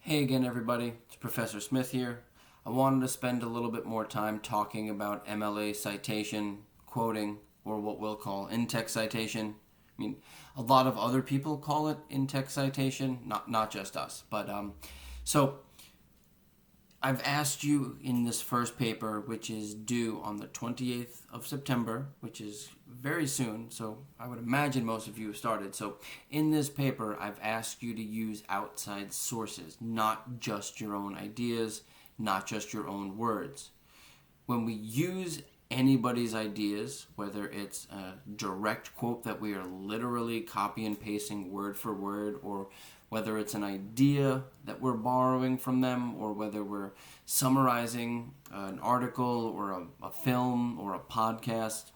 Hey again, everybody. It's Professor Smith here. I wanted to spend a little bit more time talking about MLA citation, quoting, or what we'll call in-text citation. I mean, a lot of other people call it in-text citation, not just us. So I've asked you in this first paper, which is due on the 28th of September, which is very soon, so I would imagine most of you have started. So in this paper, I've asked you to use outside sources, not just your own ideas, not just your own words. When we use anybody's ideas, whether it's a direct quote that we are literally copy and pasting word for word, or whether it's an idea that we're borrowing from them, or whether we're summarizing an article or a film or a podcast,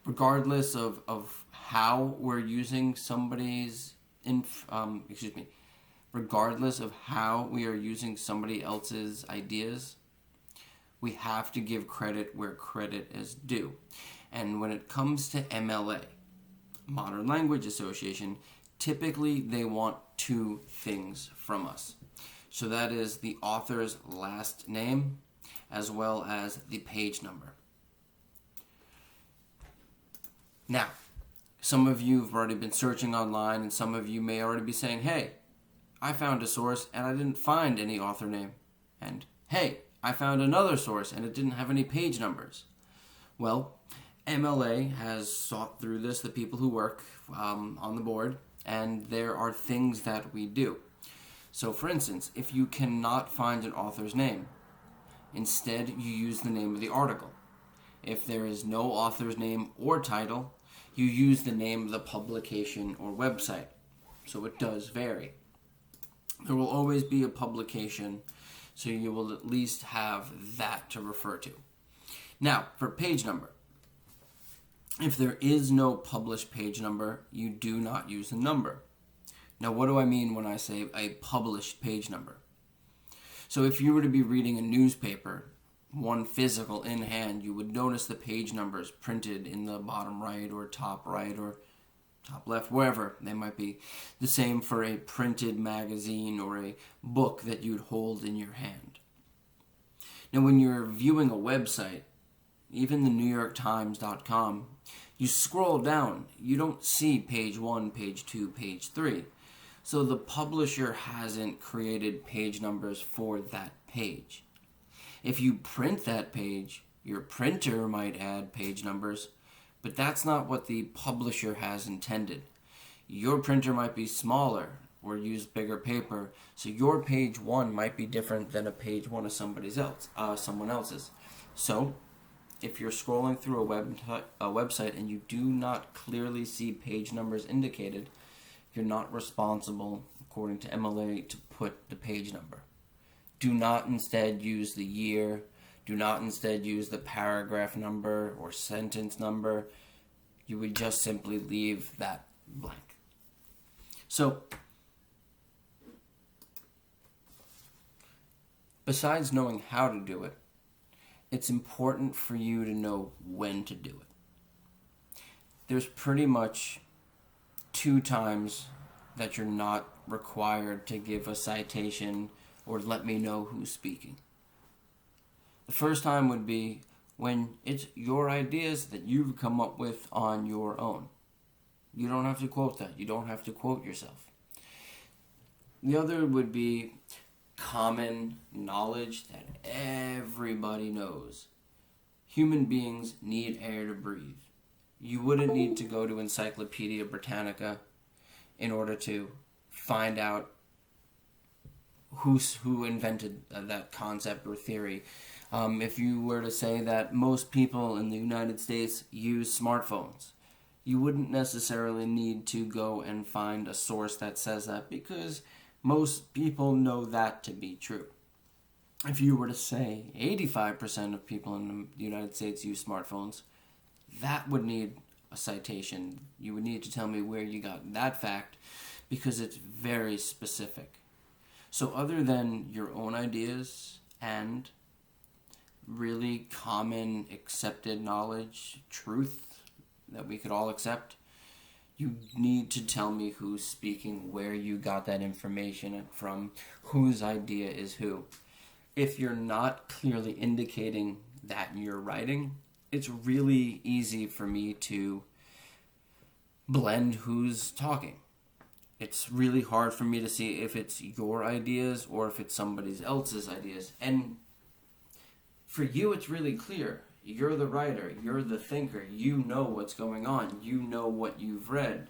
regardless of how we're using regardless of how we are using somebody else's ideas, we have to give credit where credit is due. And when it comes to MLA, Modern Language Association, typically they want two things from us. So that is the author's last name as well as the page number. Now, some of you have already been searching online, and some of you may already be saying, hey, I found a source and I didn't find any author name. And hey, I found another source and it didn't have any page numbers. Well, MLA has sought through this, the people who work on the board, and there are things that we do. So for instance, if you cannot find an author's name, instead you use the name of the article. If there is no author's name or title, you use the name of the publication or website. So it does vary. There will always be a publication, so you will at least have that to refer to. Now, for page number. If there is no published page number, you do not use a number. Now, what do I mean when I say a published page number? So if you were to be reading a newspaper, one physical in hand, you would notice the page numbers printed in the bottom right or top left, wherever they might be. The same for a printed magazine or a book that you'd hold in your hand. Now, when you're viewing a website, even the NewYorkTimes.com, you scroll down, you don't see page 1, page 2, page 3. So the publisher hasn't created page numbers for that page. If you print that page, your printer might add page numbers, but that's not what the publisher has intended. Your printer might be smaller or use bigger paper, so your page 1 might be different than a page 1 of someone else's. So, if you're scrolling through a website and you do not clearly see page numbers indicated, you're not responsible, according to MLA, to put the page number. Do not instead use the year. Do not instead use the paragraph number or sentence number. You would just simply leave that blank. So, besides knowing how to do it, it's important for you to know when to do it. There's pretty much 2 times that you're not required to give a citation or let me know who's speaking. The first time would be when it's your ideas that you've come up with on your own. You don't have to quote that. You don't have to quote yourself. The other would be common knowledge that everybody knows. Human beings need air to breathe. You wouldn't need to go to Encyclopedia Britannica in order to find out who invented that concept or theory. If you were to say that most people in the United States use smartphones, you wouldn't necessarily need to go and find a source that says that, because most people know that to be true. If you were to say 85% of people in the United States use smartphones, that would need a citation. You would need to tell me where you got that fact, because it's very specific. So other than your own ideas and really common accepted knowledge, truth that we could all accept, You need to tell me who's speaking, where you got that information from, whose idea is who. If you're not clearly indicating that in your writing, it's really easy for me to blend who's talking. It's really hard for me to see if it's your ideas or if it's somebody else's ideas. And for you, it's really clear. You're the writer. You're the thinker. You know what's going on. You know what you've read.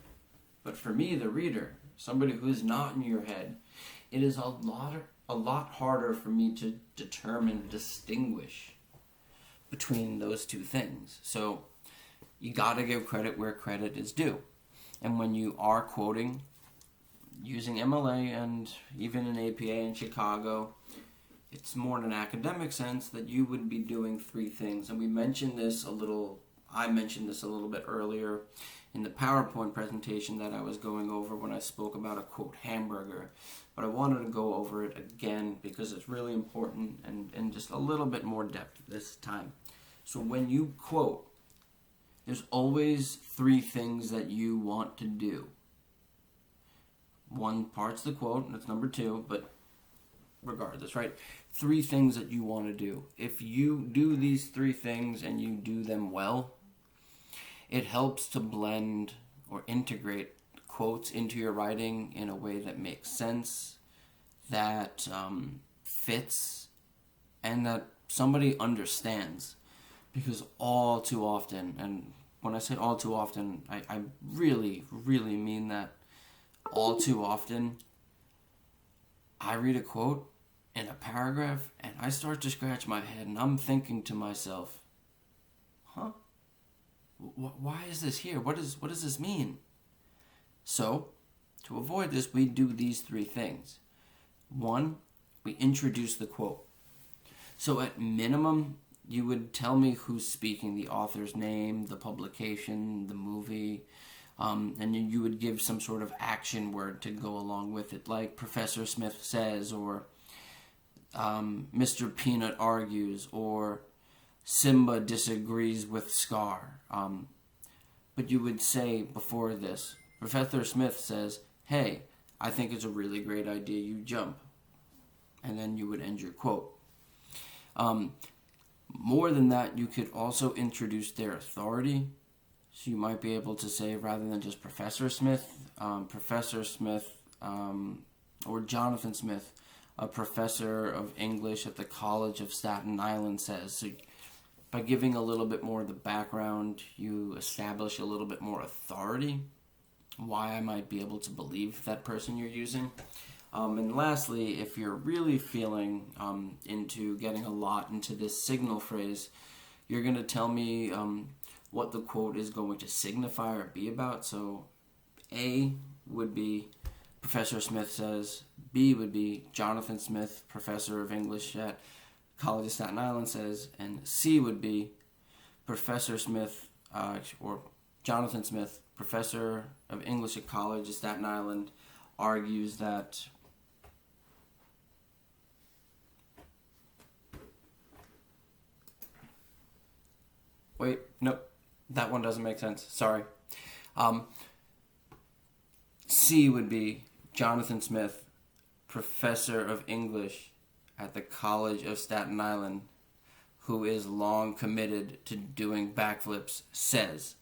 But for me, the reader, somebody who's not in your head, it is a lot harder for me to determine, distinguish between those two things. So you got to give credit where credit is due. And when you are quoting, using MLA and even an APA in Chicago, it's more in an academic sense that you would be doing three things. And I mentioned this a little bit earlier in the PowerPoint presentation that I was going over when I spoke about a quote hamburger. But I wanted to go over it again because it's really important and just a little bit more depth this time. So when you quote, there's always three things that you want to do. One part's the quote, and that's number two, but regardless, right? Three things that you want to do. If you do these three things and you do them well, it helps to blend or integrate quotes into your writing in a way that makes sense, that fits, and that somebody understands. Because all too often, and when I say all too often, I really, really mean that. All too often, I read a quote in a paragraph and I start to scratch my head and I'm thinking to myself, why is this here? What does this mean? So, to avoid this, we do these three things. One, we introduce the quote. So at minimum, you would tell me who's speaking, the author's name, the publication, the movie, and you would give some sort of action word to go along with it, like Professor Smith says, or Mr. Peanut argues, or Simba disagrees with Scar. But you would say before this, Professor Smith says, hey, I think it's a really great idea you jump. And then you would end your quote. More than that, you could also introduce their authority. So you might be able to say, rather than just Professor Smith, or Jonathan Smith, a professor of English at the College of Staten Island says. So by giving a little bit more of the background, you establish a little bit more authority, why I might be able to believe that person you're using. And lastly, if you're really feeling into getting a lot into this signal phrase, you're going to tell me what the quote is going to signify or be about. So A would be Professor Smith says, B would be Jonathan Smith, professor of English at College of Staten Island says, and C would be Professor Smith, or Jonathan Smith, professor of English at College of Staten Island, argues that wait, nope, that one doesn't make sense, sorry. C would be Jonathan Smith, professor of English at the College of Staten Island, who is long committed to doing backflips, says.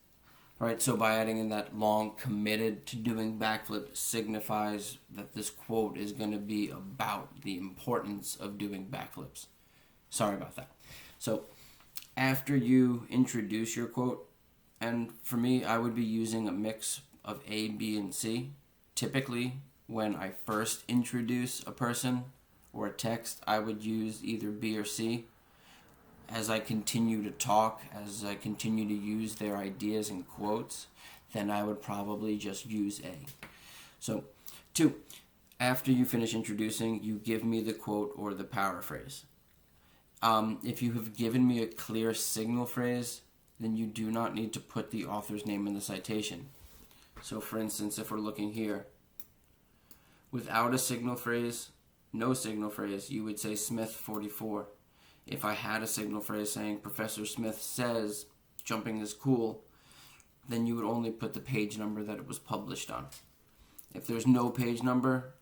Right, so by adding in that long committed to doing backflips signifies that this quote is going to be about the importance of doing backflips. Sorry about that. So after you introduce your quote, and for me, I would be using a mix of A, B, and C. Typically, when I first introduce a person or a text, I would use either B or C. As I continue to talk, as I continue to use their ideas and quotes, then I would probably just use A. So, 2, after you finish introducing, you give me the quote or the paraphrase. If you have given me a clear signal phrase, then you do not need to put the author's name in the citation. So, for instance, if we're looking here, without a signal phrase, no signal phrase, you would say Smith 44. If I had a signal phrase saying Professor Smith says jumping is cool, then you would only put the page number that it was published on. If there's no page number,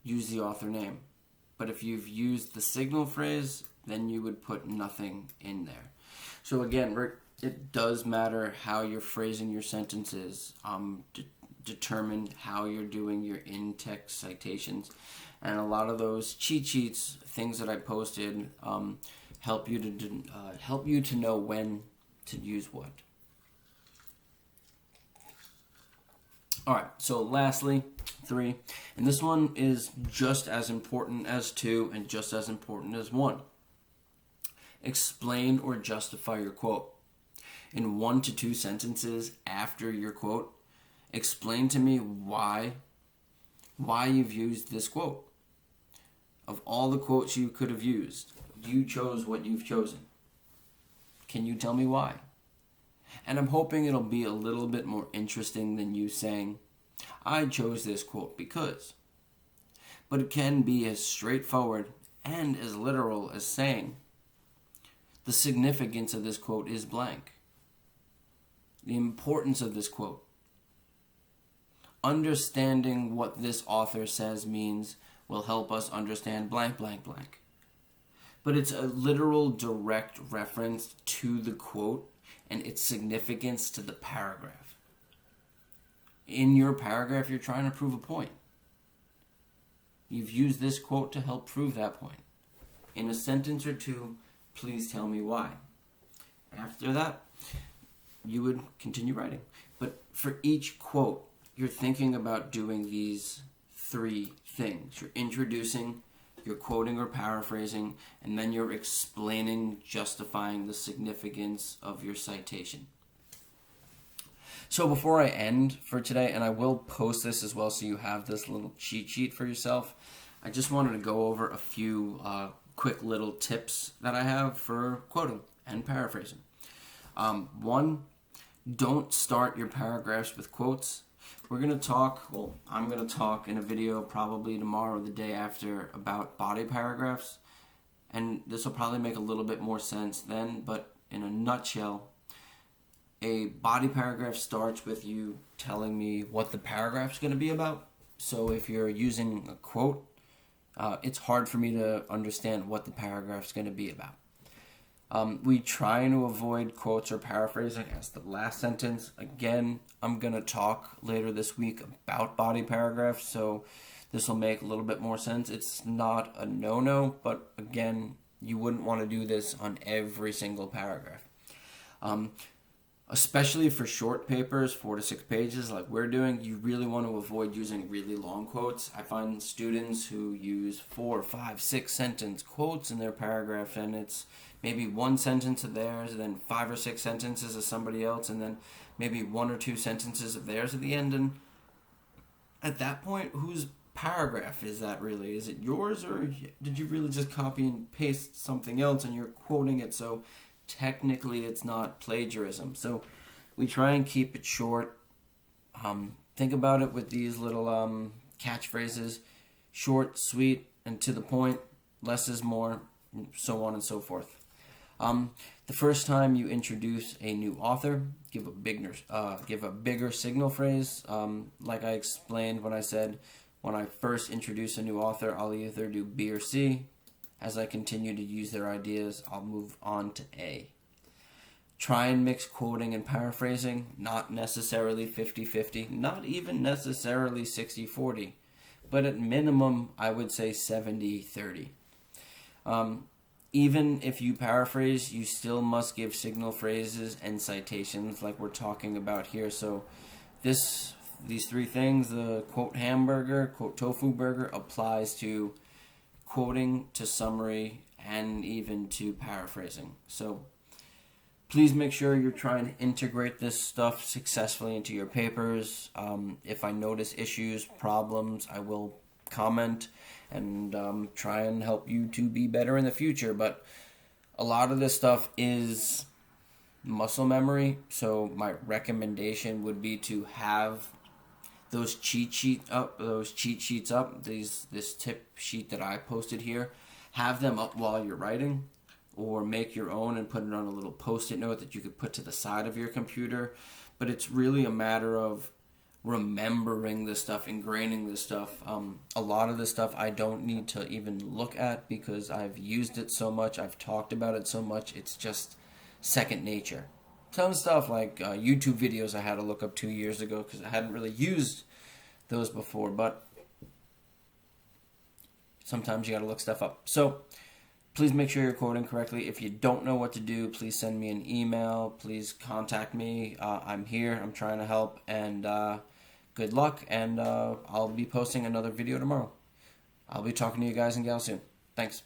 use the author name. But if you've used the signal phrase, then you would put nothing in there. So again, it does matter how you're phrasing your sentences. Determine how you're doing your in-text citations. And a lot of those cheat sheets, things that I posted, help you to know when to use what. All right, so lastly, 3, and this one is just as important as 2 and just as important as 1. Explain or justify your quote. In 1 to 2 sentences after your quote, explain to me why you've used this quote. Of all the quotes you could have used, you chose what you've chosen. Can you tell me why? And I'm hoping it'll be a little bit more interesting than you saying, I chose this quote because. But it can be as straightforward and as literal as saying, the significance of this quote is blank. The importance of this quote. Understanding what this author says means will help us understand blank, blank, blank. But it's a literal direct reference to the quote and its significance to the paragraph. In your paragraph, you're trying to prove a point. You've used this quote to help prove that point. In a sentence or two, please tell me why. After that, you would continue writing. But for each quote, you're thinking about doing these 3 things. You're introducing, you're quoting or paraphrasing, and then you're explaining, justifying the significance of your citation. So before I end for today, and I will post this as well so you have this little cheat sheet for yourself, I just wanted to go over a few quick little tips that I have for quoting and paraphrasing. 1, don't start your paragraphs with quotes. I'm going to talk in a video probably tomorrow or the day after about body paragraphs. And this will probably make a little bit more sense then, but in a nutshell, a body paragraph starts with you telling me what the paragraph's going to be about. So if you're using a quote, it's hard for me to understand what the paragraph's going to be about. We try to avoid quotes or paraphrasing as the last sentence. Again, I'm going to talk later this week about body paragraphs, so this will make a little bit more sense. It's not a no-no, but again, you wouldn't want to do this on every single paragraph. Especially for short papers, 4 to 6 pages like we're doing, you really want to avoid using really long quotes. I find students who use 4, 5, 6 sentence quotes in their paragraph, and it's maybe 1 sentence of theirs, and then 5 or 6 sentences of somebody else, and then maybe 1 or 2 sentences of theirs at the end. And at that point, whose paragraph is that really? Is it yours, or did you really just copy and paste something else and you're quoting it? So technically it's not plagiarism. So we try and keep it short. Think about it with these little catchphrases: short, sweet, and to the point, less is more, so on and so forth. The first time you introduce a new author, give a bigger signal phrase. Like I explained when I said, when I first introduce a new author, I'll either do B or C. As I continue to use their ideas, I'll move on to A. Try and mix quoting and paraphrasing, not necessarily 50-50, not even necessarily 60-40, but at minimum, I would say 70-30. Even if you paraphrase, you still must give signal phrases and citations like we're talking about here. So these 3 things, the quote hamburger, quote tofu burger, applies to quoting, to summary, and even to paraphrasing. So please make sure you're trying to integrate this stuff successfully into your papers. If I notice issues, problems, I will comment and try and help you to be better in the future. But a lot of this stuff is muscle memory, so my recommendation would be to have those cheat sheets up, this tip sheet that I posted here, have them up while you're writing, or make your own and put it on a little post-it note that you could put to the side of your computer. but it's really a matter of remembering this stuff, ingraining this stuff. A lot of this stuff I don't need to even look at because I've used it so much, I've talked about it so much, it's just second nature. Some stuff like YouTube videos I had to look up 2 years ago because I hadn't really used those before, but sometimes you gotta look stuff up. So please make sure you're quoting correctly. If you don't know what to do, please send me an email. Please contact me. I'm here. I'm trying to help. And good luck. And I'll be posting another video tomorrow. I'll be talking to you guys and gals soon. Thanks.